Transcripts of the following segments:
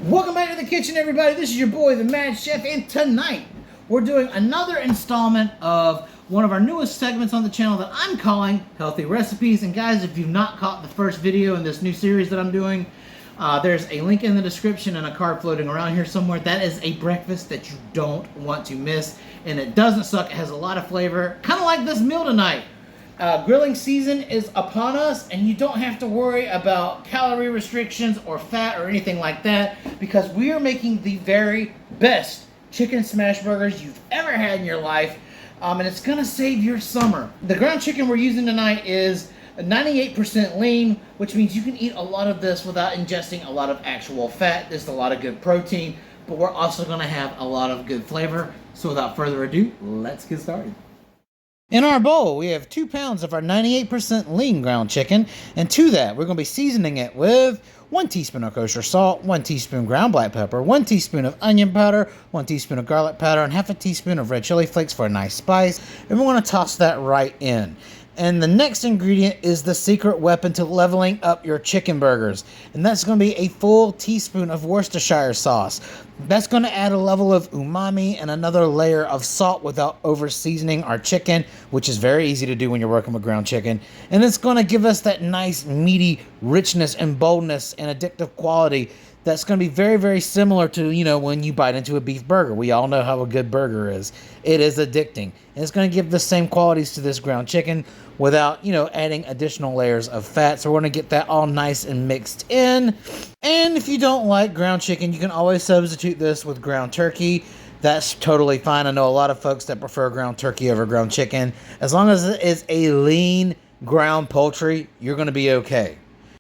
Welcome back to the kitchen, everybody. This is your boy, the Mad Chef, and tonight we're doing another installment of one of our newest segments on the channel that I'm calling Healthy Recipes. And guys, if you've not caught the first video in this new series that I'm doing, there's a link in the description and a card floating around here somewhere. That is a breakfast that you don't want to miss, and it doesn't suck. It has a lot of flavor, kind of like this meal tonight. Grilling season is upon us, and you don't have to worry about calorie restrictions or fat or anything like that, because we are making the very best chicken smash burgers you've ever had in your life, and it's gonna save your summer. The ground chicken we're using tonight is 98% lean, which means you can eat a lot of this without ingesting a lot of actual fat. There's a lot of good protein, but we're also gonna have a lot of good flavor. So without further ado, let's get started. In our bowl, we have 2 pounds of our 98% lean ground chicken, and to that, we're going to be seasoning it with 1 teaspoon of kosher salt, 1 teaspoon ground black pepper, 1 teaspoon of onion powder, 1 teaspoon of garlic powder, and half a teaspoon of red chili flakes for a nice spice, and we're going to toss that right in. And the next ingredient is the secret weapon to leveling up your chicken burgers, and that's going to be a full teaspoon of Worcestershire sauce. That's going to add a level of umami and another layer of salt without over seasoning our chicken, which is very easy to do when you're working with ground chicken. And it's going to give us that nice meaty richness and boldness and addictive quality that's going to be very, very similar to, when you bite into a beef burger. We all know how a good burger is. It is addicting. And it's going to give the same qualities to this ground chicken without, adding additional layers of fat. So we're going to get that all nice and mixed in. And if you don't like ground chicken, you can always substitute this with ground turkey. That's totally fine. I know a lot of folks that prefer ground turkey over ground chicken. As long as it is a lean ground poultry, you're going to be okay.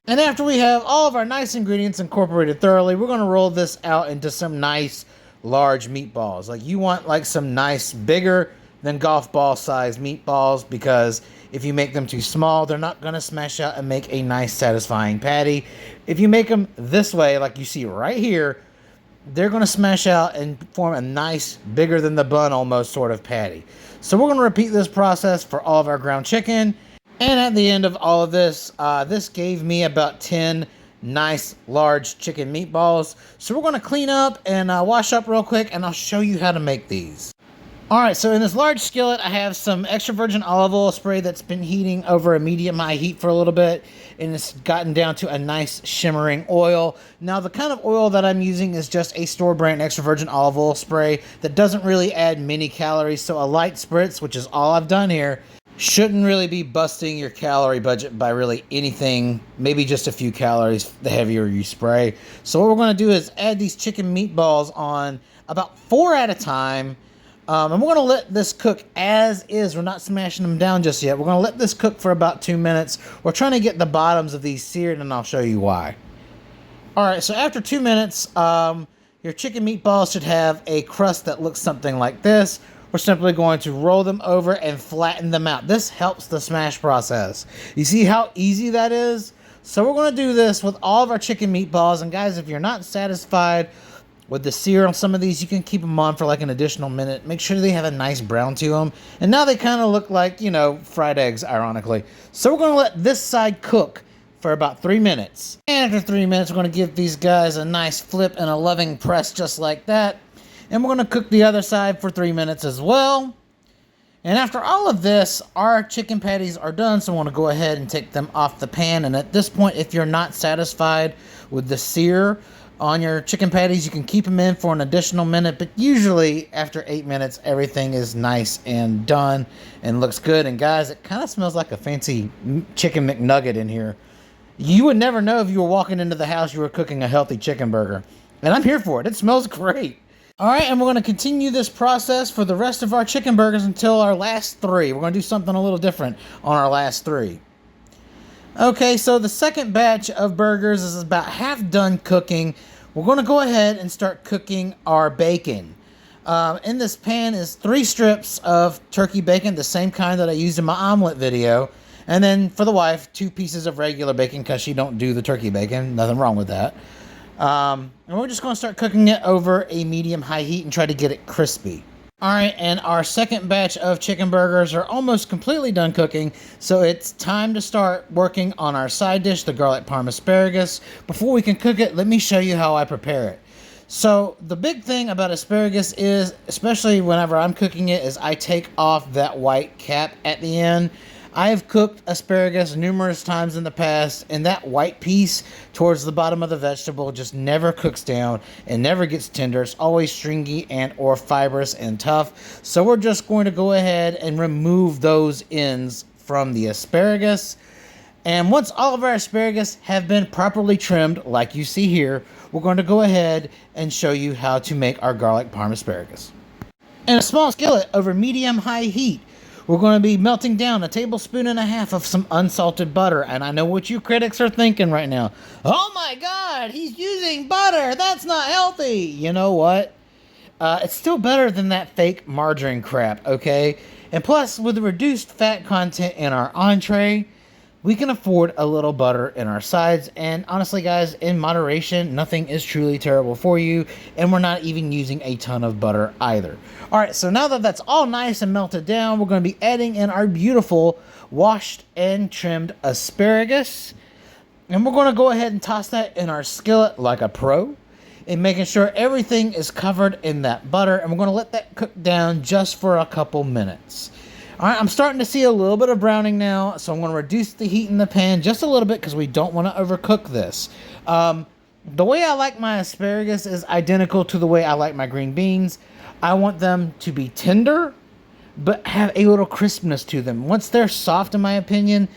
And after we have all of our nice ingredients incorporated thoroughly, we're going to roll this out into some nice large meatballs. Like, you want like some nice bigger than golf ball size meatballs, because if you make them too small, they're not going to smash out and make a nice satisfying patty. If you make them this way, like you see right here, they're going to smash out and form a nice, bigger than the bun almost sort of patty. So we're going to repeat this process for all of our ground chicken. And at the end of all of this, this gave me about 10 nice large chicken meatballs. So we're going to clean up and wash up real quick, and I'll show you how to make these. Alright, so in this large skillet, I have some extra virgin olive oil spray that's been heating over a medium-high heat for a little bit, and it's gotten down to a nice shimmering oil. Now, the kind of oil that I'm using is just a store-brand extra virgin olive oil spray that doesn't really add many calories, so a light spritz, which is all I've done here, shouldn't really be busting your calorie budget by really anything, maybe just a few calories the heavier you spray. So what we're going to do is add these chicken meatballs on about 4 at a time. And we're going to let this cook as is. We're not smashing them down just yet. We're going to let this cook for about 2 minutes. We're trying to get the bottoms of these seared, and I'll show you why. Alright, so after 2 minutes, your chicken meatballs should have a crust that looks something like this. We're simply going to roll them over and flatten them out. This helps the smash process. You see how easy that is? So we're going to do this with all of our chicken meatballs. And guys, if you're not satisfied with the sear on some of these, you can keep them on for like an additional minute. Make sure they have a nice brown to them. And now they kind of look like, fried eggs, ironically. So we're going to let this side cook for about 3 minutes. And after 3 minutes, we're going to give these guys a nice flip and a loving press just like that. And we're going to cook the other side for 3 minutes as well. And after all of this, our chicken patties are done, so I want to go ahead and take them off the pan. And at this point, if you're not satisfied with the sear on your chicken patties, you can keep them in for an additional minute. But usually, after 8 minutes, everything is nice and done and looks good. And guys, it kind of smells like a fancy chicken McNugget in here. You would never know if you were walking into the house you were cooking a healthy chicken burger. And I'm here for it. It smells great. Alright, and we're going to continue this process for the rest of our chicken burgers until our last 3. We're going to do something a little different on our last 3. Okay, so the second batch of burgers is about half done cooking. We're going to go ahead and start cooking our bacon. In this pan is 3 strips of turkey bacon, the same kind that I used in my omelet video. And then for the wife, 2 pieces of regular bacon because she don't do the turkey bacon. Nothing wrong with that. And we're just going to start cooking it over a medium-high heat and try to get it crispy. All right, and our second batch of chicken burgers are almost completely done cooking, so it's time to start working on our side dish, the garlic parm asparagus. Before we can cook it, let me show you how I prepare it. So the big thing about asparagus is, especially whenever I'm cooking it, is I take off that white cap at the end. I have cooked asparagus numerous times in the past, and that white piece towards the bottom of the vegetable just never cooks down and never gets tender. It's always stringy and or fibrous and tough. So we're just going to go ahead and remove those ends from the asparagus. And once all of our asparagus have been properly trimmed, like you see here, we're going to go ahead and show you how to make our garlic parm asparagus. In a small skillet over medium-high heat, we're going to be melting down 1.5 tablespoons of some unsalted butter. And I know what you critics are thinking right now. Oh my God, he's using butter. That's not healthy. You know what? It's still better than that fake margarine crap, okay? And plus, with the reduced fat content in our entree, we can afford a little butter in our sides. And honestly, guys, in moderation, nothing is truly terrible for you. And we're not even using a ton of butter either. All right, so now that that's all nice and melted down, we're going to be adding in our beautiful washed and trimmed asparagus. And we're going to go ahead and toss that in our skillet like a pro, and making sure everything is covered in that butter. And we're going to let that cook down just for a couple minutes. All right, I'm starting to see a little bit of browning now, so I'm going to reduce the heat in the pan just a little bit because we don't want to overcook this. The way I like my asparagus is identical to the way I like my green beans. I want them to be tender, but have a little crispness to them. Once they're soft, in my opinion,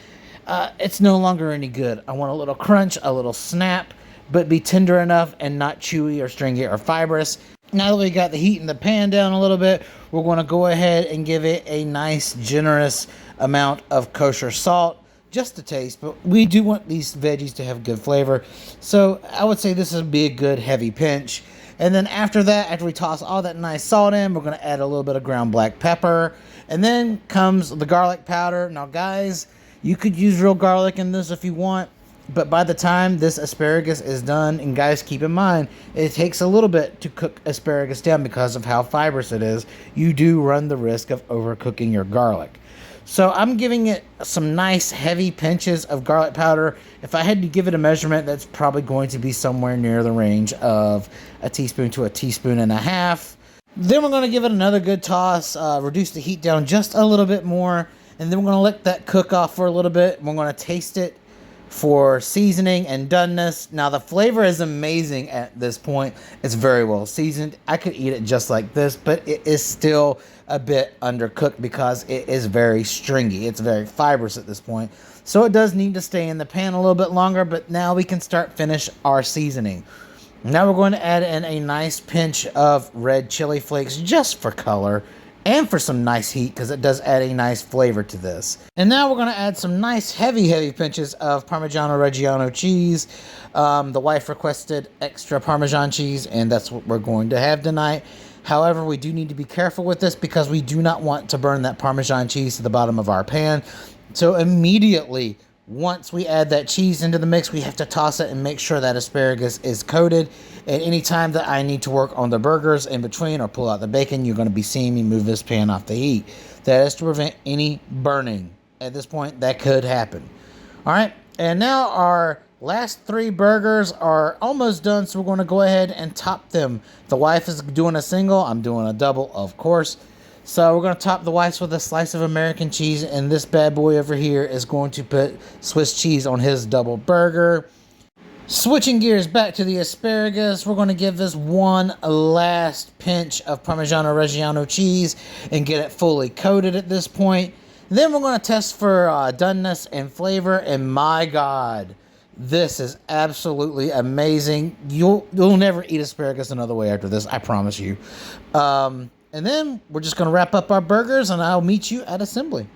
it's no longer any good. I want a little crunch, a little snap, but be tender enough and not chewy or stringy or fibrous. Now that we got the heat in the pan down a little bit, we're going to go ahead and give it a nice, generous amount of kosher salt, just to taste. But we do want these veggies to have good flavor. So I would say this would be a good heavy pinch. And then after that, after we toss all that nice salt in, we're going to add a little bit of ground black pepper. And then comes the garlic powder. Now, guys, you could use real garlic in this if you want. But by the time this asparagus is done, and guys, keep in mind, it takes a little bit to cook asparagus down because of how fibrous it is. You do run the risk of overcooking your garlic. So I'm giving it some nice heavy pinches of garlic powder. If I had to give it a measurement, that's probably going to be somewhere near the range of 1 teaspoon to 1.5 teaspoons. Then we're going to give it another good toss, reduce the heat down just a little bit more, and then we're going to let that cook off for a little bit. We're going to taste it for seasoning and doneness. Now, the flavor is amazing at this point. It's very well seasoned. I could eat it just like this, but it is still a bit undercooked because it is very stringy. It's very fibrous at this point. So it does need to stay in the pan a little bit longer, but now we can finish our seasoning. Now we're going to add in a nice pinch of red chili flakes just for color and for some nice heat, because it does add a nice flavor to this. And now we're going to add some nice heavy pinches of Parmigiano Reggiano cheese. The wife requested extra Parmesan cheese, and that's what we're going to have tonight. However, we do need to be careful with this because we do not want to burn that Parmesan cheese to the bottom of our pan. So immediately, once we add that cheese into the mix, we have to toss it and make sure that asparagus is coated. And any time that I need to work on the burgers in between or pull out the bacon, you're going to be seeing me move this pan off the heat. That is to prevent any burning. At this point, that could happen. All right, and now our last 3 burgers are almost done, so we're going to go ahead and top them. The wife is doing a single. I'm doing a double, of course. So we're going to top the wife's with a slice of American cheese, and this bad boy over here is going to put Swiss cheese on his double burger. Switching gears back to the asparagus, we're going to give this one last pinch of Parmigiano Reggiano cheese and get it fully coated at this point. Then we're going to test for doneness and flavor, and my God, this is absolutely amazing. You'll never eat asparagus another way after this, I promise you. And then we're just going to wrap up our burgers, and I'll meet you at assembly.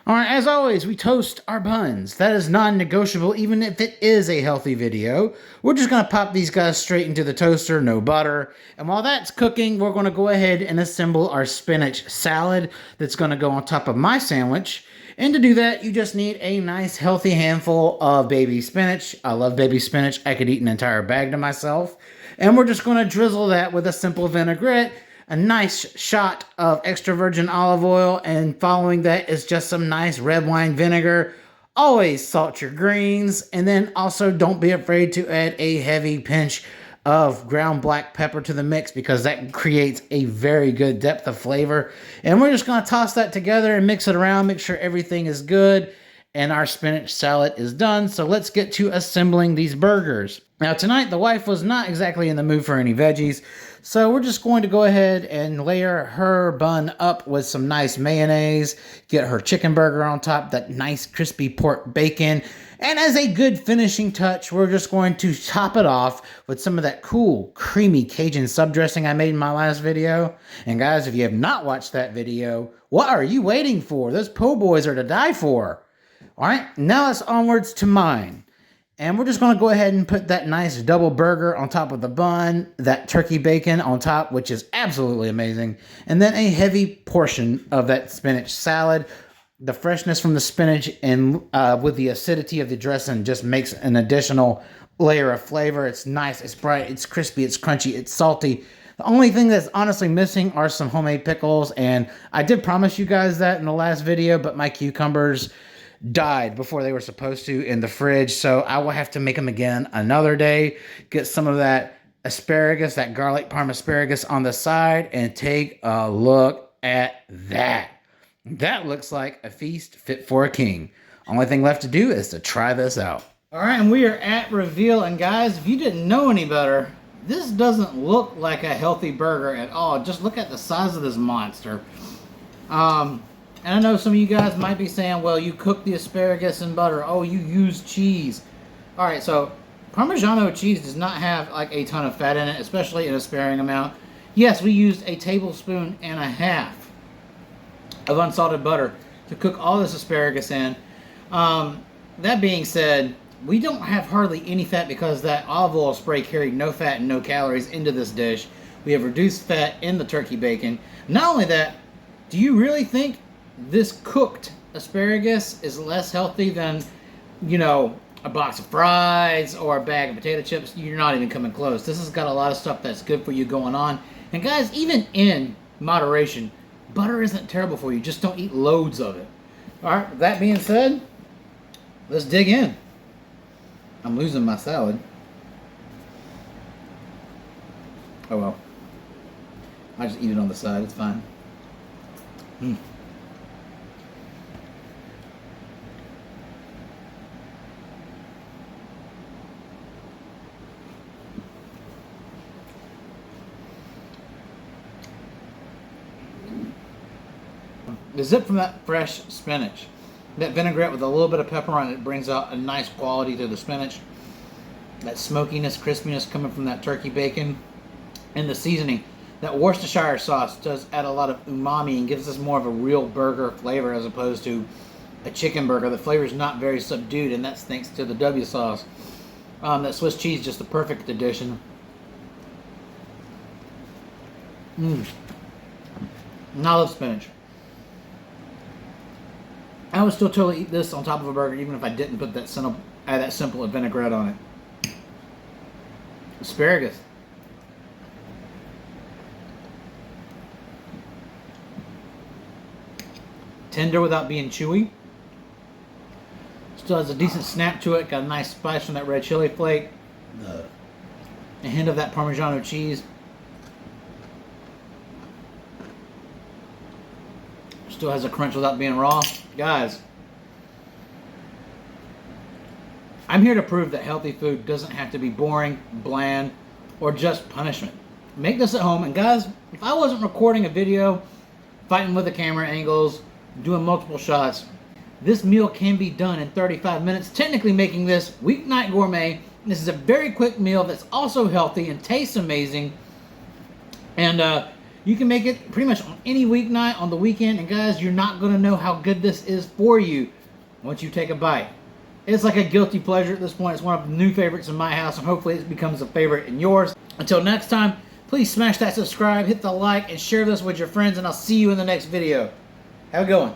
All right, as always, we toast our buns. That is non-negotiable, even if it is a healthy video. We're just going to pop these guys straight into the toaster, no butter. And while that's cooking, we're going to go ahead and assemble our spinach salad that's going to go on top of my sandwich. And to do that, you just need a nice, healthy handful of baby spinach. I love baby spinach. I could eat an entire bag to myself. And we're just going to drizzle that with a simple vinaigrette. a nice shot of extra virgin olive oil, and following that is just some nice red wine vinegar. Always salt your greens, and then also don't be afraid to add a heavy pinch of ground black pepper to the mix, because that creates a very good depth of flavor. And we're just going to toss that together and mix it around, make sure everything is good, and our spinach salad is done. So let's get to assembling these burgers. Now tonight the wife was not exactly in the mood for any veggies, so we're just going to go ahead and layer her bun up with some nice mayonnaise, get her chicken burger on top, that nice crispy pork bacon, and as a good finishing touch, we're just going to top it off with some of that cool, creamy Cajun sub dressing I made in my last video. And guys, if you have not watched that video, what are you waiting for? Those po' boys are to die for. All right, now it's onwards to mine. And we're just going to go ahead and put that nice double burger on top of the bun, that turkey bacon on top, which is absolutely amazing, and then a heavy portion of that spinach salad. The freshness from the spinach and with the acidity of the dressing just makes an additional layer of flavor. It's nice, it's bright, it's crispy, it's crunchy, it's salty. The only thing that's honestly missing are some homemade pickles, and I did promise you guys that in the last video, but my cucumbers died before they were supposed to in the fridge, so I will have to make them again another day. Get some of that asparagus, that garlic parm asparagus on the side, and take a look at that. That looks like a feast fit for a king. Only thing left to do is to try this out. All right, and we are at reveal, and guys, if you didn't know any better, this doesn't look like a healthy burger at all. Just look at the size of this monster. And I know some of you guys might be saying, well, you cook the asparagus in butter. Oh, you use cheese. All right, so Parmigiano cheese does not have like a ton of fat in it, especially in a sparing amount. Yes, we used a tablespoon and a half of unsalted butter to cook all this asparagus in. That being said, we don't have hardly any fat because that olive oil spray carried no fat and no calories into this dish. We have reduced fat in the turkey bacon. Not only that, do you really think this cooked asparagus is less healthy than, you know, a box of fries or a bag of potato chips? You're not even coming close. This has got a lot of stuff that's good for you going on. And guys, even in moderation, butter isn't terrible for you. Just don't eat loads of it. All right, with that being said, let's dig in. I'm losing my salad. Oh well. I just eat it on the side. It's fine. The zip from that fresh spinach, that vinaigrette with a little bit of pepper on it, brings out a nice quality to the spinach. That smokiness, crispiness coming from that turkey bacon, and the seasoning. That Worcestershire sauce does add a lot of umami and gives us more of a real burger flavor as opposed to a chicken burger. The flavor is not very subdued, and that's thanks to the W sauce. That Swiss cheese, just the perfect addition. And I love spinach. I would still totally eat this on top of a burger even if I didn't put that simple vinaigrette on it. Asparagus. Tender without being chewy. Still has a decent snap to it. Got a nice spice from that red chili flake. A hint of that Parmigiano cheese. Still has a crunch without being raw. Guys, I'm here to prove that healthy food doesn't have to be boring, bland, or just punishment. Make this at home. And guys, if I wasn't recording a video, fighting with the camera angles, doing multiple shots, this meal can be done in 35 minutes, technically making this weeknight gourmet. This is a very quick meal that's also healthy and tastes amazing. And you can make it pretty much on any weeknight, on the weekend, and guys, you're not going to know how good this is for you once you take a bite. It's like a guilty pleasure at this point. It's one of the new favorites in my house, and hopefully it becomes a favorite in yours. Until next time, please smash that subscribe, hit the like, and share this with your friends, and I'll see you in the next video. Have a good one.